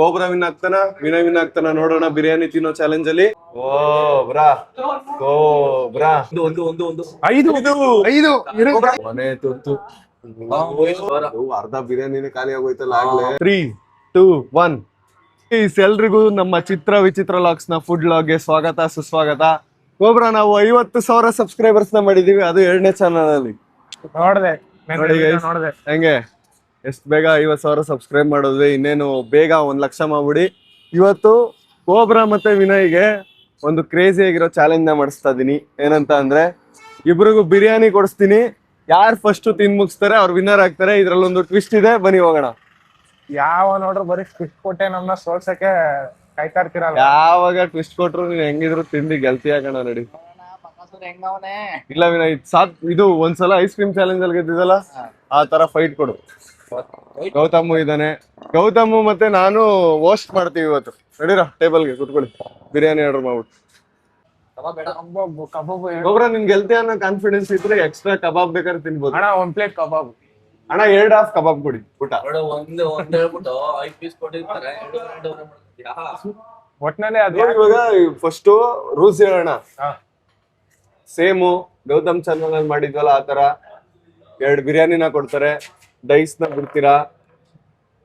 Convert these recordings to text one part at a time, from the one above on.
Cobra win ಆಗ್ತಾನ win ಆಗ್ತಾನ ನೋಡೋಣ ಬಿರಿಯಾನಿ ತಿನ್ನೋ ಚಾಲೆಂಜ್ ಅಲ್ಲಿ. ಕೋಬ್ರಾ ಕೋಬ್ರಾ ಮನೆ ತುತ್ತು ಅರ್ಧ ಬಿರಿಯಾನಿನೇ ಖಾಲಿ ಆಗೋಯ್ತಲ್ಲ ಆಗ್ಲೇ. 3, 2, 1 ಎಲ್ರಿಗೂ ನಮ್ಮ ಚಿತ್ರ ವಿಚಿತ್ರ ಲಾಗ್ಸ್ ನ ಫುಡ್ ಲಾಗ್ಗೆ ಸ್ವಾಗತ ಸುಸ್ವಾಗತ. ಕೋಬ್ರಾ ನಾವು 50,000 ಸಬ್ಸ್ಕ್ರೈಬರ್ಸ್ ನ ಮಾಡಿದೀವಿ, ಅದು 2ನೇ ಚಾನಲ್ ಅಲ್ಲಿ. ನೋಡಿದೆ ಹೆಂಗೆ ಎಷ್ಟು ಬೇಗ 50,000 ಸಬ್ಸ್ಕ್ರೈಬ್ ಮಾಡಿದ್ವಿ, ಇನ್ನೇನು ಬೇಗ 1,00,000 ಮಾಡ್ಬಿಡಿ. ಇವತ್ತು ಕೋಬ್ರಾ ಮತ್ತೆ ವಿನಯ್ಗೆ ಒಂದು ಕ್ರೇಜಿ ಆಗಿರೋ ಚಾಲೆಂಜ್ ನ ಮಾಡಿಸ್ತಾ ಇದೀನಿ. ಏನಂತ ಅಂದ್ರೆ ಇಬ್ರಿಗೂ ಬಿರಿಯಾನಿ ಕೊಡಿಸ್ತೀನಿ, ಯಾರು ಫಸ್ಟ್ ತಿಂದ್ ಮುಗಿಸ್ತಾರೆ ಅವ್ರು ವಿನ್ನರ್ ಆಗ್ತಾರೆ. ಇದ್ರಲ್ಲಿ ಒಂದು ಟ್ವಿಸ್ಟ್ ಇದೆ, ಬನ್ನಿ ಹೋಗೋಣ. ಯಾವ ನೋಡ್ರು ಬರೀ ಟ್ವಿಸ್ಟ್ ಕೊಟ್ಟೆ ನಮ್ಮನ್ನ ಸೋಲ್ಸಕ್ಕೆ ಕಾಯ್ತಾ ಇರ್ತೀರಲ್ಲ. ಯಾವಾಗ ಟ್ವಿಸ್ಟ್ ಕೊಟ್ರು ನೀನ್ ಹೆಂಗಿದ್ರು ತಿಂದಿ ಗೆಲ್ತಿ ಹಾಕೋಣ. ರೆಡಿ? ಇಲ್ಲ ವಿನಯ್, ಸಾಕ್. ಇದು ಒಂದ್ಸಲ ಐಸ್ ಕ್ರೀಮ್ ಚಾಲೆಂಜ್ ಅಲ್ಲಿ ಗೆದ್ದಿದ್ದಲ್ಲ, ಆ ತರ ಫೈಟ್ ಕೊಡು. ಗೌತಮ್ ಇದ್ದಾನೆ, ಗೌತಮ್ ಮತ್ತೆ ನಾನು ಹೋಸ್ಟ್ ಮಾಡ್ತೀವಿ ಇವತ್ತು. ನಡೀರಾ ಟೇಬಲ್ಗೆ ಕುತ್ಕೊಳ್ಳಿ, ಬಿರಿಯಾನಿ ಆರ್ಡರ್ ಮಾಡ್ಬಿಟ್ಟು. ಗೊಬ್ಬರ ನಿನ್ ಗೆಲ್ತಿ ಅನ್ನೋ ಕಾನ್ಫಿಡೆನ್ಸ್ ಇದ್ರೆ ಎಕ್ಸ್ಟ್ರಾ ಕಬಾಬ್ ಬೇಕಾದ್ರೆ ತಿನ್ಬೋದು. ಅಣ್ಣ 1 ಪ್ಲೇಟ್ ಕಬಾಬ್ ಅಣ್ಣ 2 ಹಾಫ್ ಕಬಾಬ್ ಕೊಡಿ ಊಟ. ಒಟ್ನಲ್ಲಿ ಅದು ಇವಾಗ ಫಸ್ಟ್ ರೂಲ್ಸ್ ಹೇಳೋಣ. ಸೇಮು ಗೌತಮ್ ಚಾನಲ್ ಅಲ್ಲಿ ಮಾಡಿದ್ವಲ್ಲ ಆ ತರ 2 ಬಿರಿಯಾನಿನ ಕೊಡ್ತಾರೆ. ಡೈಸ್ ನ ಬಿಡ್ತೀರಾ,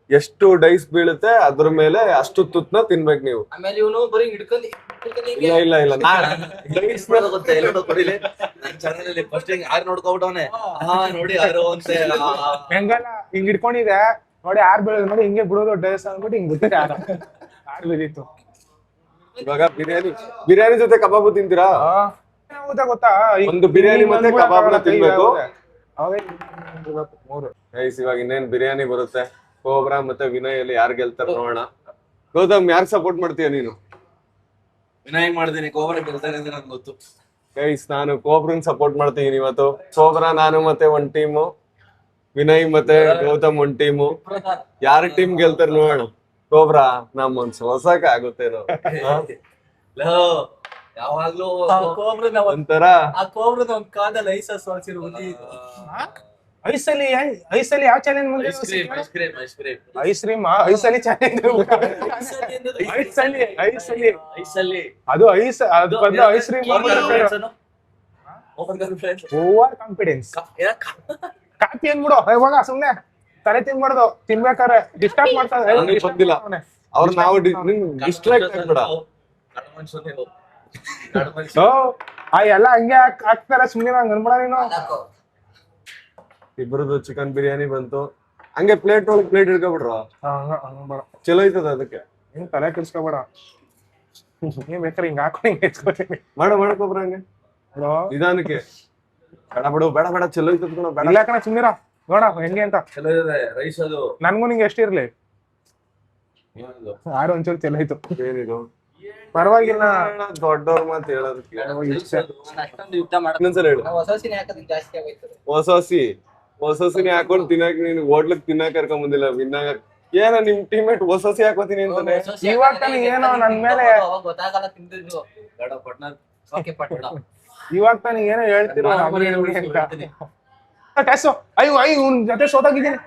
ಎಷ್ಟು ಡೈಸ್ ಬೀಳುತ್ತೆ ಅದ್ರ ಮೇಲೆ ಅಷ್ಟು ತುತ್ತನ ತಿನ್ಬೇಕು ನೀವು. ಇಲ್ಲ ಇಲ್ಲ ಡೈಸ್ ಹೆಂಗಲ್ಲ ಹಿಂಗ್ ಇಟ್ಕೊಂಡಿದೆ ನೋಡಿ, 6 ಬೀಳೋದು ನೋಡಿ, ಹಿಂಗೆ ಬಿಡೋದು ಡೈಸ್ ಅಂದ್ಬಿಟ್ಟು ಹಿಂಗ್ ಬಿಟ್ಟಿದೆ. 6 ಬಿದ್ದಿತ್ತು. ಇವಾಗ ಬಿರಿಯಾನಿ ಜೊತೆ ಕಬಾಬು ತಿಂತೀರಾ? ಗೊತ್ತಾ, ಒಂದು ಬಿರಿಯಾನಿ ಮತ್ತೆ ಕಬಾಬ್ನ ತಿನ್ಬೇಕು. 3 ಗೈಸ್ ಇವಾಗ ಇನ್ನೇನ್ ಬಿರಿಯಾನಿ ಬರುತ್ತೆ. ಕೋಬ್ರಾ ಮತ್ತೆ ವಿನಯ್ ಅಲ್ಲಿ ಯಾರು ಗೆಲ್ತಾರ ನೋಡೋಣ. ಗೌತಮ್ ಯಾರು ಸಪೋರ್ಟ್ ಮಾಡ್ತೀಯ ನೀನು? ವಿನಯ್ ಮಾಡ್ತೀನಿ, ಕೋಬ್ರಾ ಗೆಲ್ತಾನೆ ಅಂತ ನಂಗೆ ಗೊತ್ತು. ಗೈಸ್ ನಾನು ಕೋಬ್ರನ್ ಸಪೋರ್ಟ್ ಮಾಡ್ತೀನಿ ಇವತ್ತು. ಕೋಬ್ರಾ ನಾನು ಮತ್ತೆ ಒಂದ್ ಟೀಮು, ವಿನಯ್ ಮತ್ತೆ ಗೌತಮ್ ಒಂದ್ ಟೀಮು. ಯಾರ ಟೀಮ್ ಗೆಲ್ತಾರ ನೋಡೋಣ. ಕೋಬ್ರಾ ನಮ್ ಒಂದ್ ಹೊಸಕ ಆಗುತ್ತೆ ಯಾವಾಗ್ಲೂ ಒಂಥರ ಒಂದ್ ಕಾಲದಲ್ಲಿ ಐಸಲ್ಲಿ ಯಾವ ಚಾಲೆಂಜ್ ಮುಂದೆ? ಐಸಲ್ಲಿ ಚಾಲೆಂಜ್. ಅದು ಅದು ಬಂದು ಐಸ್ ಕ್ರೀಮ್ ಓವರ್ ಕಾನ್ಫಿಡೆನ್ಸ್. ಕಾಪಿ ಅಂದ್ಬಿಡು ಇವಾಗ, ಸುಮ್ನೆ ತಲೆ ತಿನ್ಬಾರ್ದು. ತಿನ್ಬೇಕಾದ್ರೆ ಡಿಸ್ಟರ್ಬ್ ಮಾಡ್ತಾರೆ. ಅವ್ರ ನಾವು ಡಿಸ್ಟ್ರಾಕ್ಟ್ ಆಗ್ಬೇಡ. ಎಲ್ಲ ಹಂಗೆ ಹಾಕ್ತಾರೆ, ಸುಮ್ನೆ ನಂಗೆ ಅನ್ಬೇಡ ನೀನು. ಇಬ್ರದ್ದು ಚಿಕನ್ ಬಿರಿಯಾನಿ ಬಂತು, ಹಂಗೆ ಪ್ಲೇಟ್ ಒಳಗೆ ಪ್ಲೇಟ್ ಇಡ್ಕೊಬಿಡ್ರ. ಚಲೋ ಐತದ, ಅದಕ್ಕೆ ಹಿಂಗ್ ತಲೆ ಕೆಡ್ಸ್ಕೊಬೇಡ. ನೀವ್ ಬೇಕಾದ್ರೆ ಹಿಂಗ್ ಹಾಕೊಂಡು ಹಿಂಗ್ ಹೆಚ್ಕೊತೀನಿ. ಮಾಡ್ಕೊಬ್ರ ಹಂಗೆ ನಿಧಾನಕ್ಕೆ. ಬೇಡ ಬೇಡ ಚಲೋ ಐತದ ಕಣ. ಇಲ್ಲ ಕಣ ಸುಮ್ನಿರ, ನೋಡ ಹೆಂಗೆ ಅಂತ. ಚಲೋ ಇದೆ ರೈಸ್. ಅದು ನನ್ಗೂ ನಿಂಗೆ ಎಷ್ಟಿರ್ಲಿ, ಯಾರು ಒಂಚೂರು ಚಲೋ ಐತು. ಏನಿದು ಪರವಾಗಿಲ್ಲ, ದೊಡ್ಡವ್ರ ಮಾತು ಹೇಳೋದಕ್ಕೆ. ಹೊಸಸಿನೇ ಹಾಕೊಂಡು ತಿನ್ನಕ್, ನೀನು ಹೋಟ್ಲಕ್ ತಿನ್ನಕ್ ಕರ್ಕೊಂಡ್ ಬಂದಿಲ್ಲ. ವಿನ್ನಾಗ ಏನ ನಿಮ್ ಟೀಮೇಟ್ ಹೊಸಸಿ ಹಾಕೋತೀನಿ ಅಂತಾನೆ. ಇವಾಗ ತಾನೇ ಏನೋ ನನ್ ಮೇಲೆ ಇವಾಗ ತಾನೇ ಏನೋ ಹೇಳ್ತಿರೋ ಜೊತೆ ಸೋತಾಗಿದ್ದೀನಿ.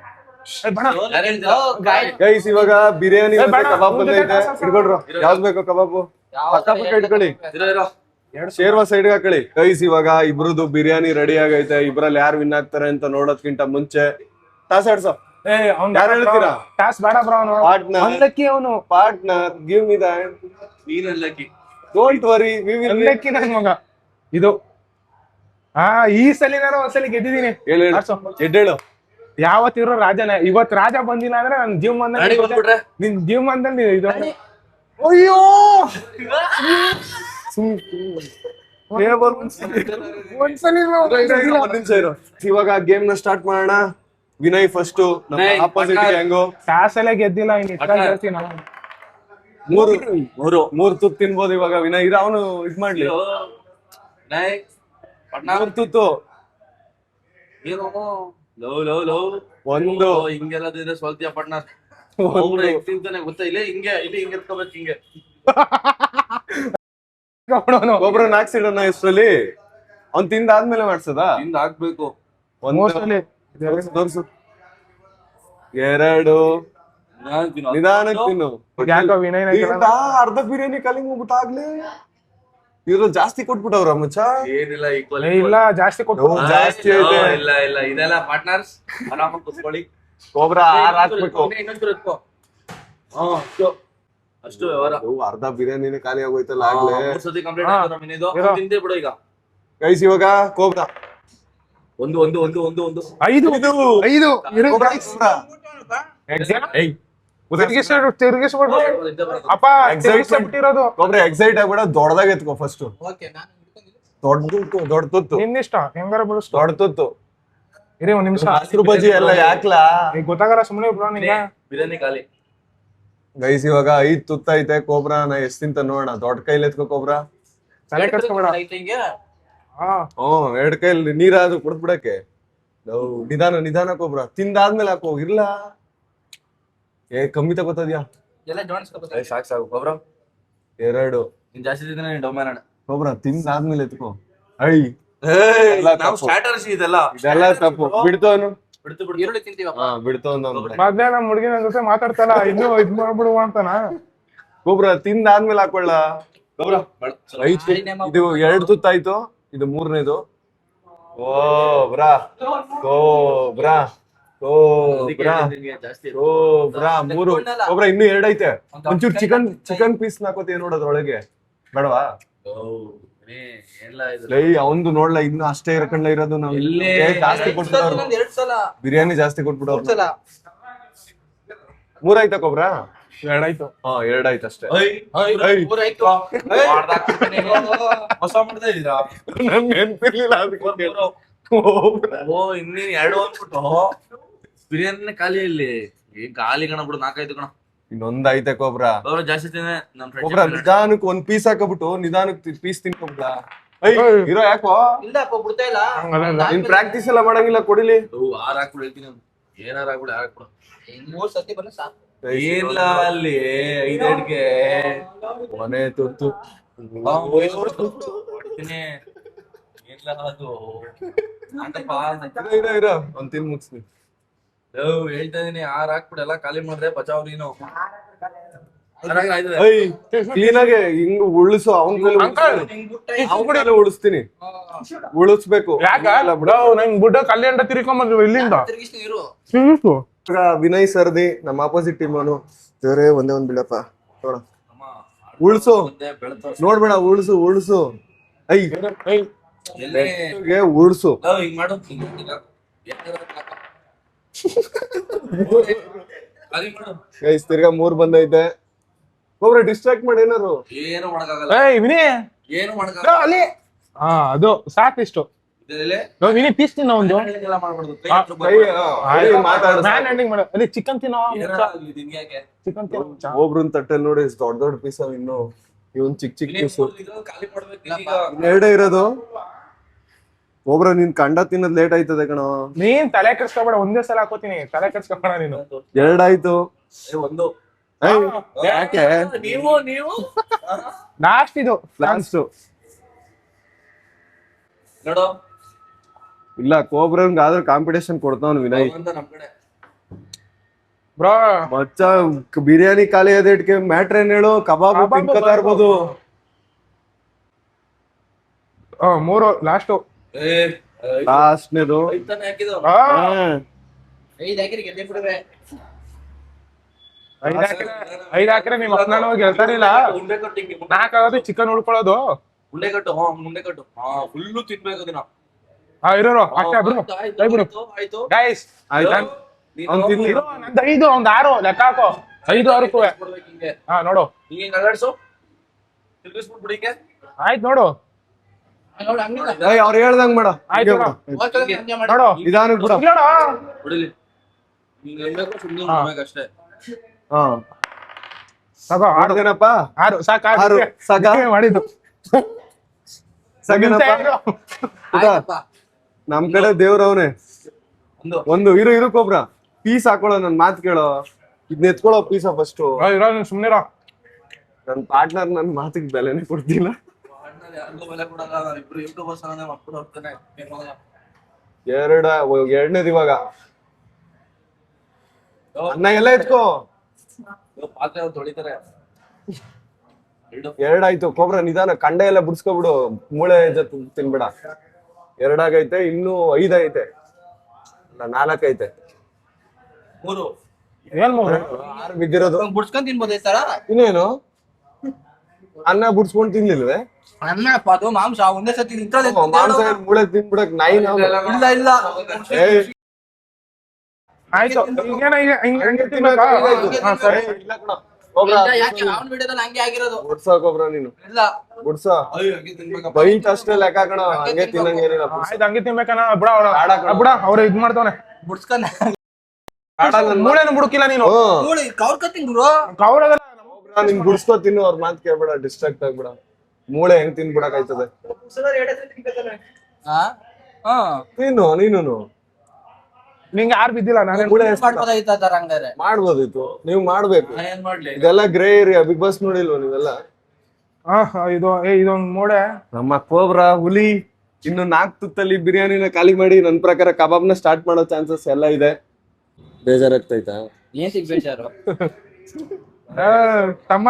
ಗೈಸ್ ಇವಾಗ ಬಿರಿಯಾನಿ ಕಬಾಬ್ ಬಂದೈತೆ, ಇಟ್ಕೊಳ್ರು. ಯಾವ್ದು ಬೇಕೋ ಕಬಾಬು ಪಕ್ಕ ಇಟ್ಕೊಳ್ಳಿ, ಶೇರ್ವಾ ಸೈಡ್ ಹಾಕೊಳ್ಳಿ. ಗೈಸ್ ಇವಾಗ ಇಬ್ರದ್ದು ಬಿರಿಯಾನಿ ರೆಡಿ ಆಗೈತೆ. ಇಬ್ರಲ್ಲಿ ಯಾರು ವಿನ್ ಆಗ್ತಾರೆ ಅಂತ ನೋಡೋದ್ಕಿಂತ ಮುಂಚೆ ಟಾಸ್ ಆಡ್ಸೋ. ಯಾರು ಹೇಳ್ತೀರಾ? ಟಾಸ್ ಬೇಡ ಬ್ರೋ, ಅವನು partner give me that. Don't worry, we will unlucky ನನ್ ಮಗ. ಇದು ಈ ಸಲ ನಾನು ಒಂದ್ಸಲಿ ಗೆದ್ದಿದ್ದೀನಿ. ಎದ್ದೇಳು. ಯಾವತ್ತಿರೋ ರಾಜನೇ. ಇವತ್ ರಾಜ ಬಂದಿಲ್ಲ ಅಂದ್ರೆ ನನ್ ಜೀವಮಾನದಲ್ಲಿ, ನಿನ್ ಜೀವಮಾನದಲ್ಲಿ ಇದು. ಅಯ್ಯೋ ಇವಾಗ ಗೇಮ್ ನ ಸ್ಟಾರ್ಟ್ ಮಾಡೋಣ. ವಿನಯ್ ಫಸ್ಟ್, ಆಪೋಸಿಟ್ ಹೆಂಗೋ ಟಾಸ್ ಎಲ್ಲ ಗೆದ್ದಿಲ್ಲ. ಮೂರು ತುತ್ತು ತಿನ್ಬೋದು ಇವಾಗ ವಿನಯ್. ಇದು ಅವನು ಇದ್ ಮಾಡ್ಲಿ. 3 ತುತ್ತು ಒಂದು ಹಿಂಗೆಲ್ಲ ಸ್ವಲ್ತಿಯ ಪಟ್ನಾರ್ ತಿಂತಾನೆ ಗೊತ್ತಾ? ಇಲ್ಲ ಹಿಂಗೆ ಇಲ್ಲಿ ಹಿಂಗೆ ಎತ್ಕೋಬೇಕು, ಹಿಂಗೆ ಒಬ್ರು ನಾಕ್ಸಿಡೋಣ. ಇಷ್ಟರಲ್ಲಿ ಅವ್ನ್ ತಿಂದಾದ್ಮೇಲೆ ಮಾಡ್ಸದ? ಹಿಂದ ಹಾಕ್ಬೇಕು. ತೋರ್ಸು. 2 ನಿಧಾನಕ್ಕೆ ತಿನ್ನು. ಯಾಕೋ ವಿನಯ್ ಈಗ ಅರ್ಧ ಬಿರಿಯಾನಿ ಖಾಲಿ ಹೋಗ್ಬಿಟ್ಟು ಆಗ್ಲೇ ಇವ್ರು ಜಾಸ್ತಿ ಕೊಟ್ಬಿಟ್ಟವ್ರ ಮಚ್ಚ. ಏನಿಲ್ಲ ಈಕ್ವಲ್ ಇಲ್ಲ ಜಾಸ್ತಿ ಕೊಟ್ಟು ಜಾಸ್ತಿ ಐತೆ. ಇಲ್ಲ ಇಲ್ಲ ಇದೆಲ್ಲ ಪಾರ್ಟ್ನರ್ಸ್ ಆರಾಮಾಗಿ ಕೂತ್ಕೊಳ್ಳಿ. ಕೋಬ್ರಾ ಆರ್ ಹಾಕ್ಬೇಕು. ಇನ್ನೊಂಚೂರು ಎತ್ಕೋ. ಅಷ್ಟು ವ್ಯವಹಾರ. ಅರ್ಧ ಬಿರಿಯಾನಿನೇ ಖಾಲಿ ಆಗೋಯ್ತಲ್ಲ ಆಗ್ಲೇ. 3 ಸತಿ ಕಂಪ್ಲೀಟ್ ಆಯ್ತು ನಮ್ಮ ಇನ್ನಿದು. ತಿಂದೇ ಬಿಡು ಈಗ. ಗೈಸ್ ಇವಾಗ ಕೋಬ್ರಾ ಒಂದು 5 ಕೋಬ್ರಾ ಕೋಬ್ರಾ. ಏಯ್ ತಿರುಗಿಸ್ಬಿಟ್ಟು ಅಪ್ಪ ತಿರುಗಿಸ್ಬಿಟ್ಟಿರೋದು. ಕೋಬ್ರಾ ಎಕ್ಸೈಟ್ ಆಗ್ಬೇಡ, ದೊಡ್ಡದಾಗ ಎತ್ಕೋ ಫಸ್ಟ್. ದೊಡ್ಡ ತುತ್ತು ನಿನ್ನಿಷ್ಟ ಹೆಂಗಾರ ಬಿಡಿಸ್ತು. ದೊಡ್ಡ ತುತ್ತು. ಇರಿ ಒಂದ್ ನಿಮಿಷ. ಹಸಿರು ಬಜ್ಜಿ ಎಲ್ಲ ಯಾಕ್ಲಾ? ಈಗ ಗೊತ್ತಾಗಲ್ಲ ಸುಮ್ಮನೆ ಬ್ರೋ ನಿಂಗೆ. ಬಿರಿಯಾನಿ ಖಾಲಿ. ಗೈಸ್ ಇವಾಗ 5 ತುತ್ತ ಐತೆ. ಕೋಬ್ರಾ ನಾ ಎಷ್ಟ್ ತಿಂತ ನೋಡೋಣ. ದೊಡ್ಡ ಕೈಲಿ ಎತ್ಕೋ ಕೋಬ್ರಾ. ತಲೆ ಕೆಡ್ಸ್ಕೊಬೇಡ. ಹಾ 2 ಕೈಲಿ ನೀರಾದ್ರು ಕುಡ್ದ್ಬಿಡಕ್ಕೆ. ನಿಧಾನ ಕೋಬ್ರಾ. ತಿಂದಾದ್ಮೇಲೆ ಹಾಕೋ. ಇರ್ಲ ಕಮ್ಮಿ ತಗೋತದ್ಯಾ? ಸಾಕು ಗೊಬ್ಬರ 2 ನೀನ್ ಜಾಸ್ತಿ ತಿಂದ್ರೆ ನೀನ್ ಡೌನ್ ಮಾಡೋಣ. ಕೋಬ್ರಾ ತಿಂದಾದ್ಮೇಲೆ ಎತ್ಕೋ. ನಾವು ಸ್ಟಾರ್ಟರ್ಸ್ ಇದೆಲ್ಲ ಇದೆಲ್ಲ ತಪ್ಪು. ಬಿಡ್ತವನು ಬಿಡ್ತು ಈರುಳ್ಳಿ ತಿಂತೀವಪ್ಪ. ಬಿಡ್ತವನು. ಮಧ್ಯಾಹ್ನ ನಮ್ಮ ಹುಡುಗಿ ನನ್ ಜೊತೆ ಮಾತಾಡ್ತಲ್ಲ ಇನ್ನೂ ಇದ್ ಮಾಡ್ಬಿಡುವ ಅಂತಾನ. ಕೋಬ್ರಾ ತಿಂದಾದ್ಮೇಲೆ ಹಾಕೊಳ್ಳ. ಗೊಬ್ಬರ ಇದು 2 ತುತ್ತ ಆಯ್ತು. ಇದು 3ನೇದು. ಕೋಬ್ರಾ ಕೋಬ್ರಾ ಕೋಬ್ರಾ ಜಾಸ್ತಿ ಕೋಬ್ರಾ 3. ಕೋಬ್ರಾ ಇನ್ನೂ 2 ಐತೆ. ಒಂಚೂರು ಚಿಕನ್ ಪೀಸ್ ಹಾಕೋತೀಯ ನೋಡೋದ್ರೊಳಗೆ ಬೇಡವಾ? ಅವಂದು ನೋಡ್ಲ ಇನ್ನು ಅಷ್ಟೇ ಇರಕಂಡ ಇರೋದು. ನಾವು ಜಾಸ್ತಿ ಕೊಟ್ಬಿಡೋರು. ಬಿರಿಯಾನಿ ಜಾಸ್ತಿ ಕೊಟ್ಬಿಡೋರು. 3 ಆಯ್ತಾ ಕೋಬ್ರಾ? 2 ಆಯ್ತು. 2 ಆಯ್ತು ಅಷ್ಟೇ. ಹೊಸ ಮಾಡ್ತಾ ಇದೀರಾ? ನೆನ್ಪಿರ್ಲಿಲ್ಲ ಅದಕ್ಕೆ. ಓ ಇನ್ನೇನ್ 2 ಅಂದ್ಬಿಟ್ಟು ಬಿರಿಯಾನಿ ಖಾಲಿ ಇಲ್ಲಿ. ಏನ್ ಖಾಲಿ ಕಣ ಬಿಡು. 4 ಆಯ್ತು ಕಣ. ಇನ್ನೊಂದ್ ಐತೆ ಕೋಬ್ರಾ. ಜಾಸ್ತಿ ತಿಂದ್ರೆ ನಮ್ ಕೋಬ್ರಾ ನಿಧಾನಕ್ಕೆ 1 ಪೀಸ್ ಹಾಕಬಿಟ್ಟು ನಿಧಾನಕ್ಕೆ ಪೀಸ್ ತಿನ್ಕೋಬ್ರಾ. ಇರೋ ಯಾಕೋ ನಿನ್ ಪ್ರಾಕ್ಟೀಸ್ ಎಲ್ಲ ಮಾಡಂಗಿಲ್ಲ. ಕೊಡಿಲಿ 6 ಹಾಕ್ಬಿಡು ಹೇಳ್ತೀನಿ. ಏನಾರ ಹಾಕ್ಬಿಡು ಹಾಕ್ಬಿಡು. 3 ಸತಿ ಬಂದ್ರೆ ಸಾಕು. ಏನಿಲ್ಲ ಅಲ್ಲಿ 5 ಅಡ್ಗೆ ಮನೆ ತುತ್ತು. ಏನಿಲ್ಲ ಅದು ಇರೋ ಒಂದ್ ತಿನ್ ಮುಗಿಸ್ತೀನಿ. ಹೇಳ್ತಾ ಇದೀನಿ 6 ಹಾಕ್ಬಿಡು. ಎಲ್ಲ ಖಾಲಿ ಮಾಡಿದ್ರೆ ಬಚಾವ್ ನೀನು. ಕ್ಲೀನ್ ಆಗಿ ಹಿಂಗ್ ಉಳಿಸು. ಅವನ್ ಉಳಿಸ್ತೀನಿ. ಉಳಿಸ್ಬೇಕು. ನಂಗ್ ಬುಡ್ಡ ಕಲ್ಯಾಣ ತಿರ್ಕೊಂಬಂದ್ರು ಇಲ್ಲಿಂದ. ತಿರುಗಿಸು. ವಿನಯ್ ಸರ್ದಿ ನಮ್ಮ ಆಪೋಸಿಟ್ ಟೀಮ್ ಅವನು. ದೇವ್ರೇ ಒಂದೇ ಒಂದ್ ಬಿಡಪ್ಪ. ನೋಡ ಉಳ್ಸು. ನೋಡ್ಬೇಡ ಉಳ್ಸು. ಉಳ್ಸು. ಹಿಂಗ್ ಮಾಡು. ಗೈಸ್ ತಿರ್ಗಾ 3 ಬಂದೈತೆ. ಕೋಬ್ರಾ ಡಿಸ್ಟ್ರಾಕ್ಟ್ ಮಾಡಿ ಏನಾರು. ಏನು ಮಾಡಕ್ಕಾಗಲ್ಲ. ಏನು ಮಾಡಕ್ಕಾಗಲ್ಲ ಅಲ್ಲಿ. ಅದು ಸಾಕಿಷ್ಟು. ವಿನಿ ಪೀಸ್ ತಿನ್ನೋ ಒಂದು. ಅಲ್ಲಿ ಚಿಕನ್ ತಿನ್ನೋ. ಚಿಕನ್ ತಿನ್ನೋ. ಒಬ್ರನ್ ತಟ್ಟೆಲ್ ನೋಡಿ ದೊಡ್ಡ ಪೀಸ್ ಅವ್. ಇನ್ನು ಇವನ್ ಚಿಕ್ಕ ಪೀಸ್ 2 ಇರೋದು. ಒಬ್ರ ನೀನ್ ಕಂಡ ತಿನ್ನೋದ್ ಲೇಟ್ ಆಯ್ತದೆ ಕಣ. ನೀನ್ ತಲೆ ಕೆಡ್ಸ್ಕೊಬೇಡ. ಒಂದೇ ಸಲ ಹಾಕೋತೀನಿ. ತಲೆ ಕೆಡ್ಸ್ಕೊಬೇಡ ನೀನು. 2 ಆಯ್ತು. ಒಂದು ಯಾಕೆ ನೀವು ಲಾಸ್ಟ್ ಇದು ಲಾಸ್ಟ್ ನೋಡು. ಇಲ್ಲ ಕೋಬ್ರಂಗ್ ಆದ್ರೆ ಕಾಂಪಿಟೇಷನ್ ಕೊಡ್ತಾವ್ ವಿನಯ್. ನಮ್ ಕಡೆ ಬ್ರೋ ಮಚ್ಚ ಬಿರಿಯಾನಿ ಖಾಲಿ ಅದೇಟ್ಗೆ ಮ್ಯಾಟ್ರ್ ಏನ್ ಹೇಳು. ಕಬಾಬ್ ತಿನ್ಕೋತಾ ಇರ್ಬೋದು. 3 ಲಾಸ್ಟ್. ಲಾಸ್ಟ್ನೇದು. 5 ಹಾಕಿದ್ರೆ ನಿಮ್ ಅಪ್ಪನ ಗೆಲ್ತಾರಿಲ್ಲ. 4 ಆಗೋದು ಚಿಕನ್ ಉಳ್ಕೊಳ್ಳೋದು. ಉಂಡೆ ಕಟ್ಟು. ಉಂಡೆ ಕಟ್ಟು. ಫುಲ್ಲು ತಿನ್ಬೇಕು ದಿನ. ಇರೋರು ಅಷ್ಟೇ ಬಿಡು. ಆಯ್ತು ಗೈಸ್ ಆಯ್ತಾ ಅವ್ನ್ ತಿನ್ಲಿ. ನಂದು 5 ಅವ್ನ್ದು 6 ಲೆಕ್ಕ ಹಾಕೋ. 5 6ಕ್ಕೂ ನೋಡು. ಹಿಂಗೆ ಅಲ್ಲಾಡ್ಸು. ತಿರ್ಗಿಸ್ಬಿಟ್ಬಿಡಿ ಹಿಂಗೆ. ಆಯ್ತು ನೋಡು. ಅವ್ರು ಹೇಳ್ದಂಗ್ ಮಾಡ. ಆಯ್ತು ನೋಡು. ನಿಧಾನಕ್ ಬಿಡ. ಬಿಡಲಿ. ಹಿಂಗೆ ಅನ್ಬೇಕು ಸುಮ್ಮನೆ ಅಷ್ಟೇ. ಸಾಕು. 6 ಜನಪ್ಪ. 6 ಸಾಕಾ? 6 ಸಾಕಾ ಮಾಡಿದ್ದು ಸಾಕೇನಪ್ಪ. ನಮ್ ಕಡೆ ದೇವ್ರವನೇ. ಒಂದು ಇರು ಕೋಬ್ರಾ. ಪೀಸ್ ಹಾಕೊಳ್ಳೋ. ನನ್ ಮಾತ್ ಕೇಳೋ. ಇದ್ನ ಎತ್ಕೊಳ್ಳೋ ಪೀಸ ಫಸ್ಟ್. ಸುಮ್ನೆ ನನ್ ಪಾರ್ಟ್ನರ್ ನನ್ ಮಾತಿಗೆ ಬೆಲೆನೇ ಕೊಡ್ತಿಲ್ಲ. ಎರಡನೇದು ಇವಾಗ. ಅನ್ನ ಎಲ್ಲ ಎತ್ಕೋ. ಪಾತ್ರೆ ಅವ್ರು ತೊಳಿತಾರೆ. ಎರಡಾಯ್ತು ಕೋಬ್ರಾ, ನಿಧಾನ. ಕಂಡೆ ಎಲ್ಲ ಬಿಡ್ಸ್ಕೊಬಿಡು, ಮೂಳೆ ಜೊತೆ ತಿನ್ಬೇಡ. ಎರಡಾಗೈತೆ, ಇನ್ನು 5 ಐತೆ, 4 ಐತೆ. 3 ಏನ್ ಮೂರು 6 ಬಿದ್ದಿರೋದು. ಬುಡ್ಸ್ಕೊಂಡ್ ತಿನ್ಬೋದೇ ಸರ? ಇನ್ನೇನು ಅನ್ನ ಬಿಡ್ಸ್ಕೊಂಡ್ ತಿನ್ಲಿಲ್ವೇ? ಅನ್ನಪ್ಪ ಅದು ಮಾಂಸ ಒಂದೇ ಸತಿ ನಿಂತದೆ. ಮಾಂಸ ಏನ್ ಮೂಳೆ ತಿನ್ಬಿಡಕ್ ನಾಯಿ ನಾವು? ಇಲ್ಲ ಇಲ್ಲ ಏಯ್, ಆಯ್ತು ಈಗೇನ ಹಂಗೆ ತಿನ್ನಬೇಕಾ? ಹಾ ಸರಿ. ಇಲ್ಲ ಕಣೋ, ಕೋಬ್ರಾ ಇಲ್ಲ, ಯಾಕೆ ಅವ್ನ್ ವಿಡಿಯೋದಲ್ಲಿ ಹಂಗೆ ಆಗಿರೋದು. ಬಿಡ್ಸೋ ಕೋಬ್ರಾ ನೀನು, ಇಲ್ಲ ಬಿಡ್ಸೋ. ಬೈಟ್ ಅಷ್ಟೇ ಲೆಕ್ಕ ಕಣ, ಹಂಗೆ ತಿನ್ನಂಗೇನಿಲ್ಲ. ಆಯ್ತು ಹಂಗೆ ತಿನ್ಬೇಕನ ಬಿಡ ಬೇಡ ಕಣೋ. ಬಿಡ ಅವ್ರ ಇದ್ ಮಾಡ್ತಾವನೆ. ಬುಡ್ಸ್ಕೊಂಡ್ ಮೂಳೆನು ಬುಡುಕಿಲ್ಲ ನೀನು. ನೋಡಿ ಕೌರ್ ಕತ್ತಿಂಗ್ ಬ್ರೋ. ಕೌರಗಲ್ಲ ಕೋಬ್ರಾ ನಿನ್ ಬಿಡ್ಸ್ಕೋ ತಿನ್ನು, ಅವ್ರ ಮಾತ್ ಕೇಳ್ಬೇಡ, ಡಿಸ್ಟ್ರಾಕ್ಟ್ ಆಗ್ಬೇಡ. ಮೂಳೆ ಹೆಂಗ್ ತಿನ್ಬಿಡಕ್ ಆಯ್ತದೆ? ಹಾ ಹಾ ನೀನು ನೀನು ನಿಂಗೆ ಯಾರು ಬಿದ್ದಿಲ್ಲ ನಾನೇ ಮೂಳೆ ಮಾಡ್ಬೋದಾಗಿತ್ತ ಹಂಗಾರೆ. ಮಾಡ್ಬೋದಿತ್ತು, ನೀವ್ ಮಾಡ್ಬೇಕು. ನಾ ಏನ್ ಮಾಡ್ಲಿ? ಇದೆಲ್ಲ ಗ್ರೇ ಏರಿಯಾ. ಬಿಗ್ ಬಾಸ್ ನೋಡಿಲ್ವ ನೀವೆಲ್ಲ? ಇದೊಂದ್ ಮೂಳೆ. ನಮ್ಮ ಕೋಬ್ರಾ ಹುಲಿ ಇನ್ನು 4 ತುತ್ತಲ್ಲಿ ಬಿರಿಯಾನಿನ ಖಾಲಿ ಮಾಡಿ ನನ್ ಪ್ರಕಾರ ಕಬಾಬ್ನ ಸ್ಟಾರ್ಟ್ ಮಾಡೋ ಚಾನ್ಸಸ್ ಎಲ್ಲ ಇದೆ. ಬೇಜಾರಾಗ್ತೈತಾ? ಏನ್ ಸಿಗ್ಬೇಚಾರು ತಮ್ಮ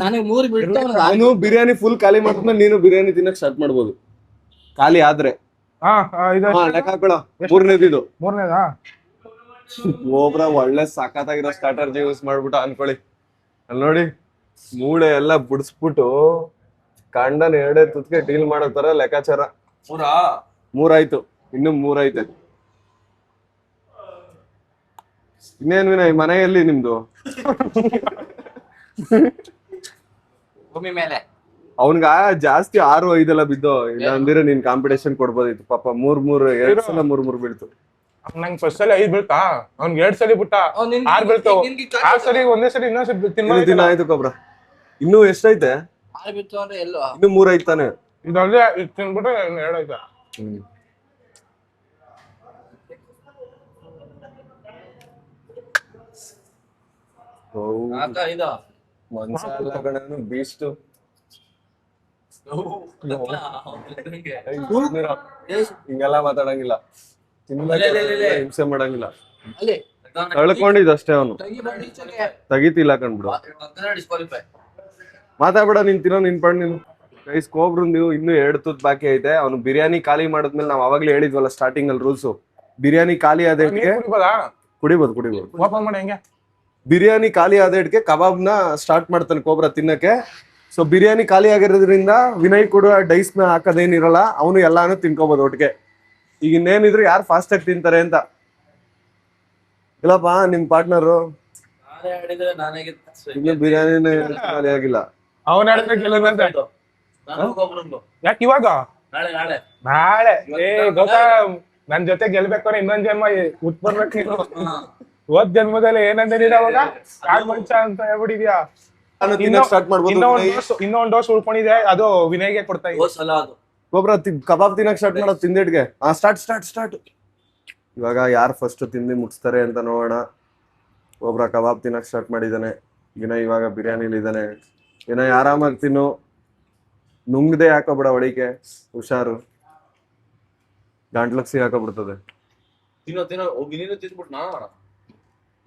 ನನಗೆ 3 ಬಿಡ್ತಾ ಅವನು ಬಿರಿಯಾನಿ ಫುಲ್ ಖಾಲಿ ಮಾಡಿದ್ಮೇಲೆ ನೀನು ಬಿರಿಯಾನಿ ತಿನ್ನಕ್ ಸ್ಟಾರ್ಟ್ ಮಾಡ್ಬೋದು, ಖಾಲಿ ಆದ್ರೆ. ಇದು ಲೆಕ್ಕ ಹಾಕೊಳ. 3ನೇದಿದು. 3ನೇದಾ? ಕೋಬ್ರಾ ಒಳ್ಳೆ ಸಖತ್ತಾಗಿರೋ ಸ್ಟಾರ್ಟರ್ ಯೂಸ್ ಮಾಡ್ಬಿಟ್ಟು ಅನ್ಕೊಳ್ಳಿ. ಅಲ್ಲಿ ನೋಡಿ, ಮೂಳೆ ಎಲ್ಲ ಬಿಡಿಸ್ಬಿಟ್ಟು ಕಂಡನ್ 2 ತುತ್ತಿಗೆ ಡೀಲ್ ಮಾಡೋ ತರ ಲೆಕ್ಕಾಚಾರ. 3 ಆಯ್ತು, ಇನ್ನು 3 ಐತೆ. ಇನ್ನೇನ್ ವಿನಯ್, ಮನೆಯಲ್ಲಿ ನಿಮ್ದು? ಭೂಮಿ ಮೇಲೆ ಅವನ್ಗ ಜಾಸ್ತಿ 6, 5 ಎಲ್ಲ ಬಿದ್ದು. ಇಲ್ಲ ಅಂದ್ರೆ ನೀನ್ ಕಾಂಪಿಟೇಷನ್ ಕೊಡ್ಬೋದಿತ್ತು ಪಾಪ. 2 ಸಲ 3 ಬೀಳ್ತು. ನಂಗೆ ಫಸ್ಟ್ ಸಲ 5 ಬೀಳ್ತಾ, ಅವ್ನ್ಗೆ 2 ಸಲ ಬಿಟ್ಟ 6 ಬೀಳ್ತಾವ. 6 ಸಲಿ ಒಂದೇ ಸಲಿ ಇನ್ನೊಂದ್ಸಲಿ ದಿನ ಆಯ್ತು ಕೋಬ್ರಾ. ಇನ್ನು ಎಷ್ಟೈತೆ? 6 ಬಿತ್ತು ಅಂದ್ರೆ ಎಲ್ಲೋ ಇನ್ನು 3 ಐತಾನೆ. ಇದಲ್ಲದೆ ಇದು ತಿನ್ಬಿಟ್ರೆ 2 ಆಯ್ತಾ? ಇದು ಮನ್ಸ ಎಲ್ಲ ಕಣನು ಬೀಸ್ಟು. ಹಿಂಗೆಲ್ಲ ಮಾತಾಡಂಗಿಲ್ಲ, ಹಿಂಸೆ ಮಾಡಂಗಿಲ್ಲ. ಅಲ್ಲಿ ತಳ್ಕೊಂಡಿದ್ದಷ್ಟೇ ಅವನು, ತೆಗಿತಿಲ್ಲ ಕಣ್ಬಿಡು. ಡಿಸ್ಕ್ವಾಲಿಫೈ. ಮಾತಾಡ್ಬೇಡ, ನೀನ್ ತಿನ್ನೋ ನಿನ್ ಪಡ್ ನೀನು. ಗೈಸ್, ಕೋಬ್ರು ನೀವು ಇನ್ನು 2 ತುತ್ತು ಬಾಕಿ ಐತೆ. ಅವನು ಬಿರಿಯಾನಿ ಖಾಲಿ ಮಾಡಿದ್ಮೇಲೆ ನಾವ್ ಅವಾಗ್ಲೇ ಹೇಳಿದ್ವಲ್ಲ ಸ್ಟಾರ್ಟಿಂಗ್ ಅಲ್ಲಿ ರೂಲ್ಸು, ಬಿರಿಯಾನಿ ಖಾಲಿ ಆದೇಟ್ಗೆ ಕುಡಿಬೋದು. ಓಪನ್ ಮಾಡಿ ಹೆಂಗೆ? ಬಿರಿಯಾನಿ ಖಾಲಿ ಆದೇಟ್ಗೆ ಕಬಾಬ್ನ ಸ್ಟಾರ್ಟ್ ಮಾಡ್ತಾನೆ ಕೋಬ್ರಾ ತಿನ್ನಕ್ಕೆ. ಸೊ ಬಿರಿಯಾನಿ ಖಾಲಿ ಆಗಿರೋದ್ರಿಂದ ವಿನಯ್ ಕೂಡ ಡೈಸ್ ನ ಹಾಕೋದೇನಿರಲ್ಲ, ಅವನು ಎಲ್ಲಾನು ತಿನ್ಕೋಬಹುದು ಒಟ್ಟಿಗೆ. ಈಗ ಇನ್ನೇನಿದ್ರು ಯಾರು ಫಾಸ್ಟ್ ಆಗಿ ತಿಂತಾರೆ ಅಂತ. ಇಲ್ಲಪ್ಪ ನಿಮ್ ಪಾರ್ಟ್ನರು ಇನ್ನು ಬಿರಿಯಾನಿ ಖಾಲಿ ಆಗಿಲ್ಲ. ಅವನ ಯಾಕೆ ಇವಾಗ? ನಾಳೆ ಗೊತ್ತಾ, ನನ್ ಜೊತೆ ಗೆಲ್ಬೇಕಾದ್ರೆ ಇನ್ನೊಂದ್ ಜನ್ಮ ಉಟ್ಬರ್ಬೇಕು ನೀನು. ಹೋದ್ ಜನ್ಮದಲ್ಲಿ ಏನಂತ ನೀನು ಅವಾಗ ಕಾಡ್ ಮನುಷ್ಯ ಅಂತ ಹೇಳ್ಬಿಟ್ಟಿದ್ಯಾ. ಇನ್ನೊಂದ್ ಡೋಸ್ ಉಳ್ಕೊಂಡಿದೆ, ಅದು ವಿನಯ್ಗೆ ಕೊಡ್ತಾ ಇದ್ದೀನಿ. ಗೊಬ್ಬರ ಕಬಾಬ್ ತಿನ್ನಕ್ ಸ್ಟಾರ್ಟ್ ಮಾಡೋದು ತಿಂದಿಡ್ಗೆ. ಸ್ಟಾರ್ಟ್. ಇವಾಗ ಯಾರು ಫಸ್ಟ್ ತಿಂದು ಮುಗಿಸ್ತಾರೆ ಅಂತ ನೋಡೋಣ. ಒಬ್ರ ಕಬಾಬ್ ತಿನ್ನಕ್ ಸ್ಟಾರ್ಟ್ ಮಾಡಿದಾನೆ. ವಿನಯ್ ಇವಾಗ ಬಿರಿಯಾನಿಲಿ ಇದ್ದಾನೆ. ವಿನಯ್ ಆರಾಮಾಗಿ ತಿನ್ನು, ನುಂಗ್ದೆ ಹಾಕೋಬಿಡ ಒಳಿಕೆ, ಹುಷಾರು, ಗಂಟ್ಲಕ್ಸಿ ಹಾಕೋಬಿಡ್ತದೆ. ತಿನ್ನೋ ತಿನ್ಬಿಟ್ನಾ,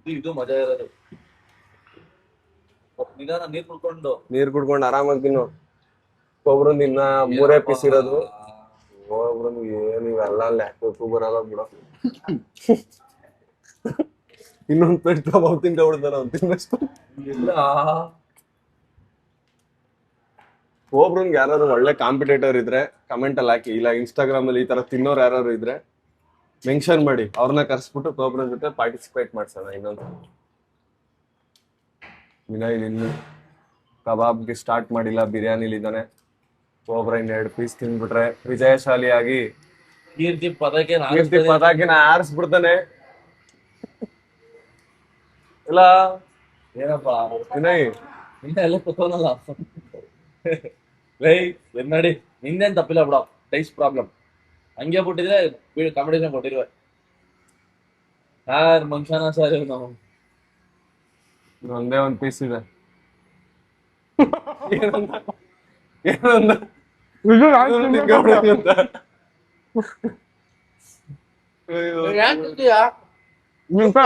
ಇದು ಮಜಾ ಇರೋದು. ನಿಧಾನ ನೀರ್ ಕುಡ್ಕೊಂಡು ಆರಾಮಾಗಿ ತಿನ್ನು. ಒಬ್ರು ನಿನ್ನ 3 ಪೀಸ್ ಇರೋದು, ಒಬ್ರು ಏನು ಇವೆಲ್ಲ ಲ್ಯಾಕು ಬರಲ್ಲ ಬಿಡ. ಇನ್ನೊಂದ್ ಪ್ಲೇಟ್ ಕಬಾಬ್ ತಿನ್ಕೊಂಡ್ಬಿಡ್ತಾನ ಅವ್ನು ತಿನ್ನಷ್ಟು. ಒಬ್ರನ್ಗೆ ಯಾರು ಒಳ್ಳೆ ಕಾಂಪಿಟೇಟರ್ ಇದ್ರೆ ಕಮೆಂಟ್ ಅಲ್ಲಿ ಹಾಕಿ, ಇಲ್ಲ ಇನ್ಸ್ಟಾಗ್ರಾಮ್ ಅಲ್ಲಿ ಈ ತರ ತಿನ್ನೋರು ಯಾರು ಇದ್ರೆ ಮೆನ್ಷನ್ ಮಾಡಿ, ಅವ್ರನ್ನ ಕರ್ಸ್ಬಿಟ್ಟು ಕೋಬ್ರನ್ ಜೊತೆ ಪಾರ್ಟಿಸಿಪೇಟ್ ಮಾಡ್ಸೋಣ. ಇನ್ನೊಂದು ವಿನಯ್ ಇನ್ನು ಕಬಾಬ್ಗೆ ಸ್ಟಾರ್ಟ್ ಮಾಡಿಲ್ಲ, ಬಿರಿಯಾನಿಲಿ ಇದ್ದಾನೆ. ಕೋಬ್ರ ಇನ್ನು 2 ಪೀಸ್ ತಿನ್ಬಿಟ್ರೆ ವಿಜಯಶಾಲಿಯಾಗಿ ಕೀರ್ತಿ ಪತಾಕಿನ ಆರಿಸ್ಬಿಡ್ತಾನೆ. ಇಲ್ಲ ಏನಪ್ಪ ವಿನಯ್ ಎಲ್ಲ ಕೂತವನಲ್ಲ ಲೈ ನೋಡಿ, ನಿಂದೇನ್ ತಪ್ಪಿಲ್ಲ ಬಿಡ, ಟೈಸ್ ಪ್ರಾಬ್ಲಮ್. ಹಂಗೆ ಬಿಟ್ಟಿದ್ರೆ ಕಾಂಪಿಟೇಷನ್ ಕೊಟ್ಟಿರುವೆ. ಯಾರ್ ಮನುಷ್ಯನ ಸರ್ ನಾವು. ಒಂದೇ 1 ಪೀಸ್ ಇದೆ.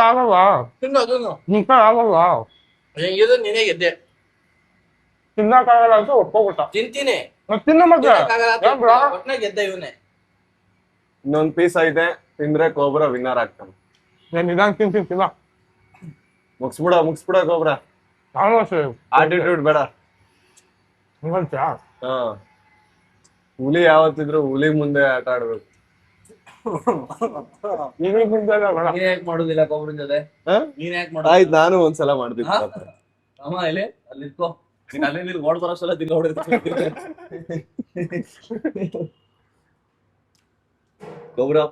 ಆಗಲ್ವಾ? ಹೆಂಗಿದ್ರು ನೀನೇ ಗೆದ್ದೆ. ತಿನ್ನಕ್ಕಾಗಲ್ಲ ಅಂತ ಒಪ್ಕೋಬಿಟ್ಟ. ತಿಂತೀನಿ ಮತ್ ತಿನ್ನ ಮತ್ತೆ ಏನ್ ಬ್ರೋ? ಒಟ್ನಾಗ ಗೆದ್ದ ಇವನೇ. ಇನ್ನೊಂದ್ ಪೀಸ್ ಐತೆ, ತಿಂದ್ರೆ ಕೋಬ್ರಾ ವಿನ್ನರ್ ಆಗ್ತಾನೆ. ಏನ್ ನಿಧಾನ ತಿನ್ನ ಮುಗಿಸ್ಬಿಡ ಕೋಬ್ರಾ. ನಾನು ಅಷ್ಟೇ. ಆಟಿಟ್ಯೂಡ್ ಬೇಡ. ಹಂಗಂತ್ಯಾ? ಹಾ, ಹುಲಿ ಯಾವತ್ತಿದ್ರು ಹುಲಿ ಮುಂದೆ ಆಟ ಆಡ್ಬೇಕು. ಈಗ ಮುಂದೆ ಎಲ್ಲ ಬೇಡ. ನೀನ್ ಯಾಕೆ ಮಾಡುದಿಲ್ಲ ಕೊಬ್ಬರಿನ ಜೊತೆ? ಹಾ? ನೀನ್ ಯಾಕೆ ಮಾಡೋದು? ಆಯ್ತು, ನಾನು ಒಂದ್ಸಲ ಮಾಡ್ತಿದ್ದೆ. ಅಮ್ಮ ಇಲ್ಲಿ ಅಲ್ಲಿ ಇಟ್ಕೋ. ನೀನ್ ಅಲ್ಲೇ ನೀನ್ ಓಡ್ ಬರೋಷ್ಟೆಲ್ಲ ತಿಂದ ಹೊಡಿರ್ತೀನಿ. ಕೊಬ್ರಾ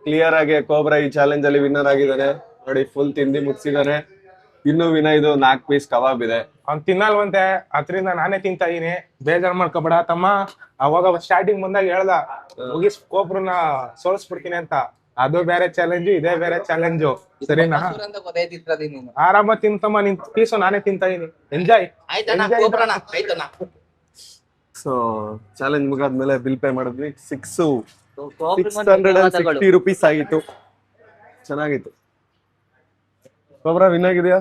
ಕ್ಲಿಯರ್ ಆಗಿ ಕೋಬ್ರಾ ಈ ಚಾಲೆಂಜ್ ಅಲ್ಲಿ ವಿನ್ನರ್ ಆಗಿದ್ದಾನೆ ನೋಡಿ. ಫುಲ್ ತಿಂದಿ ಮುಗಿಸಿದಾನೆ. ಇನ್ನು ವಿನಯ್ದು 4 ಪೀಸ್ ಕಬಾಬ್ ಇದೆ. ಅವ್ನ್ ತಿನ್ನಲ್ವಂತೆ, ಅದ್ರಿಂದ ನಾನೇ ತಿಂತಾ ಇದೀನಿ. ಬೇಜಾರ್ ಮಾಡ್ಕೊಬೇಡ ತಮ್ಮ. ಅವಾಗ ಸ್ಟಾರ್ಟಿಂಗ್ ಬಂದಾಗ ಹೇಳ್ದ ಮುಗಿಸ್ ಕೋಬ್ರನ್ನ ಸೋಲ್ಸ್ಬಿಡ್ತೀನಿ ಅಂತ. ಅದು ಬೇರೆ ಚಾಲೆಂಜು, ಇದೇ ಬೇರೆ ಚಾಲೆಂಜು. ಸರಿನಾ? ಅಂತ ಗೊತ್ತಾಯ್ತಿರ್ತದೆ ನೀನು. ಆರಾಮ ತಿಂತಮ್ಮ, ನಿನ್ ಪೀಸು ನಾನೇ ತಿಂತಾ ಇದೀನಿ. ಎಂಜಾಯ್. ಆಯ್ತಣ್ಣ ಕೊಬ್ರಣ್ಣ, ಆಯ್ತಣ್ಣ. ಸೊ ಚಾಲೆಂಜ್ ಮುಗಾದ್ಮೇಲೆ ಬಿಲ್ ಪೇ ಮಾಡಿದ್ವಿ. 660 ರುಪೀಸ್ ಆಗಿತ್ತು. ಚೆನ್ನಾಗಿತ್ತು. ಕೋಬ್ರಾ ವಿನ್ ಆಗಿದೆಯಾ?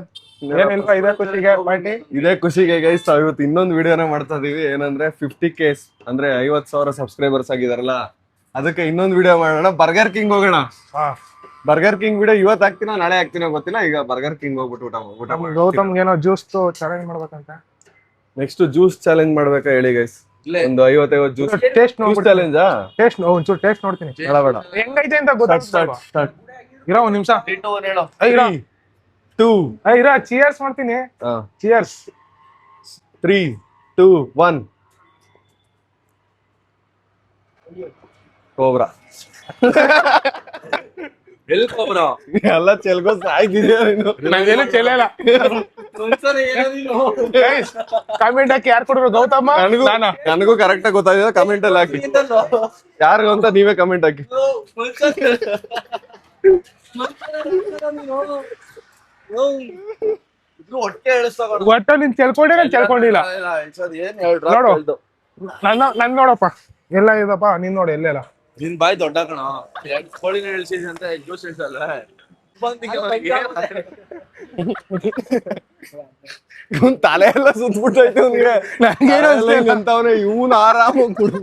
ಏನಿಲ್ವಾ, ಇದೇ ಖುಷಿಗೆ ಪಾರ್ಟಿ. ಇದೇ ಖುಷಿಗೆ ಗೈಸ್ ಇವತ್ತು ಇನ್ನೊಂದು ವಿಡಿಯೋನ ಮಾಡ್ತಾ ಇದೀವಿ. ಏನಂದ್ರೆ 50K ಅಂದ್ರೆ 50,000 ಸಬ್ಸ್ಕ್ರೈಬರ್ಸ್ ಆಗಿದಾರಲ್ಲ, ಅದಕ್ಕೆ ಇನ್ನೊಂದು ವಿಡಿಯೋ ಮಾಡೋಣ. ಬರ್ಗರ್ ಕಿಂಗ್ ಹೋಗೋಣ. ಹಾ, ಬರ್ಗರ್ ಕಿಂಗ್ ವಿಡಿಯೋ ಇವತ್ತು ಹಾಕ್ತೀನೋ ನಾಳೆ ಹಾಕ್ತೀನೋ ಗೊತ್ತಿಲ್ಲ. ಈಗ ಬರ್ಗರ್ ಕಿಂಗ್ ಹೋಗ್ಬಿಟ್ಟು ಊಟ ಗೌತಮ್ಗೆ ಏನೋ ಜ್ಯೂಸ್ ಚಾಲೆಂಜ್ ಮಾಡ್ಬೇಕಂತ. ನೆಕ್ಸ್ಟ್ ಜ್ಯೂಸ್ ಚಾಲೆಂಜ್ ಮಾಡ್ಬೇಕಾ ಹೇಳಿ ಗೈಸ್? ಇಲ್ಲೇ ಒಂದು 50 ಜ್ಯೂಸ್ ಟೇಸ್ಟ್ ಜ್ಯೂಸ್ ನೋಡ್ಬಿಟ್ಟು ಚಾಲೆಂಜಾ? ಟೇಸ್ಟ್ ಒಂಚೂರು ಟೇಸ್ಟ್ ನೋಡ್ತೀನಿ ಬೇಡ ಹೆಂಗೈತೆ ಅಂತ ಸ್ಟಾರ್ಟ್ ಗೊತ್ತಾಗ್ತದೆ. ಇರೋ ಒಂದ್ ನಿಮಿಷ. ಹೇಳು. ಇರೋ 2 ಇರೋ ಚಿಯರ್ಸ್ ಮಾಡ್ತೀನಿ. ಚಿಯರ್ಸ್. 3 2 1 ಕೋಬ್ರಾ. ಎಲ್ಲಿ ಕೊಬ್ರಾ? ಎಲ್ಲ ಚೆಲ್ಗೋ ಸಾಯ್ತಿದ್ಯಾ ನೀನು? ನಾವೇನು ಚೆಲ್ಲಲ್ಲ. ಒಂದ್ಸರಿ ಏನೋ ನೀನು. ಕಾಮೆಂಟ್ ಹಾಕಿ ಯಾರು ಕೊಡ್ರು, ಗೌತಮ್ಮ ನಾನಾ? ನನಗೂ ಕರೆಕ್ಟ್ ಆಗಿ ಗೊತ್ತಾಗಿದೆ. ಕಮೆಂಟ್ ಅಲ್ಲಿ ಹಾಕಿ ಯಾರು ಅಂತ ನೀವೇ ಕಮೆಂಟ್ ಹಾಕಿ. ಹೊಟ್ಟೆ ಎಳಿಸ್ತಾ ಒಟ್ಟ ನೀನ್ ಚೆಲ್ಕೊಂಡೆ, ನಾನ್ ಚೆಲ್ಕೊಂಡಿಲ್ಲ. ನೋಡು. ನನ್ ನೋಡಪ್ಪ ಎಲ್ಲ ಇದಪ್ಪ, ನೀನ್ ನೋಡಿ ಎಲ್ಲೆಲ್ಲ. ನಿನ್ ಬಾಯಿ ದೊಡ್ಡ ಕಣ. ಕೋಳಿನ ಇಳಿಸಿದ ಅಂತ ಜ್ಯೂಸ್ ಇಳಿಸಲ್ಲ. ಇವ್ನ್ ತಲೆ ಎಲ್ಲ ಸುತ್ಬಿಟ್ಟೈತೆ ಅವ್ನಿಗೆ. ಅಂತವನೇ ಇವನ್ ಆರಾಮಾಗಿ ಕುಡ್ದು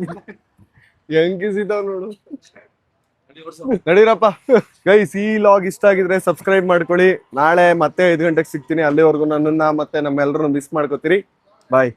ಹೆಂಗಿಸಿತಾವ್ ನೋಡು. ನಡೀರಪ್ಪ ಗೈಸ್, ಈ ಲಾಗ್ ಇಷ್ಟ ಆಗಿದ್ರೆ ಸಬ್ಸ್ಕ್ರೈಬ್ ಮಾಡ್ಕೊಳ್ಳಿ. ನಾಳೆ ಮತ್ತೆ 5 ಗಂಟೆಗೆ ಸಿಗ್ತೀನಿ. ಅಲ್ಲಿವರೆಗೂ ನನ್ನನ್ನ ಮತ್ತೆ ನಮ್ಮೆಲ್ಲರನ್ನು ಮಿಸ್ ಮಾಡ್ಕೋತೀರಿ. ಬಾಯ್.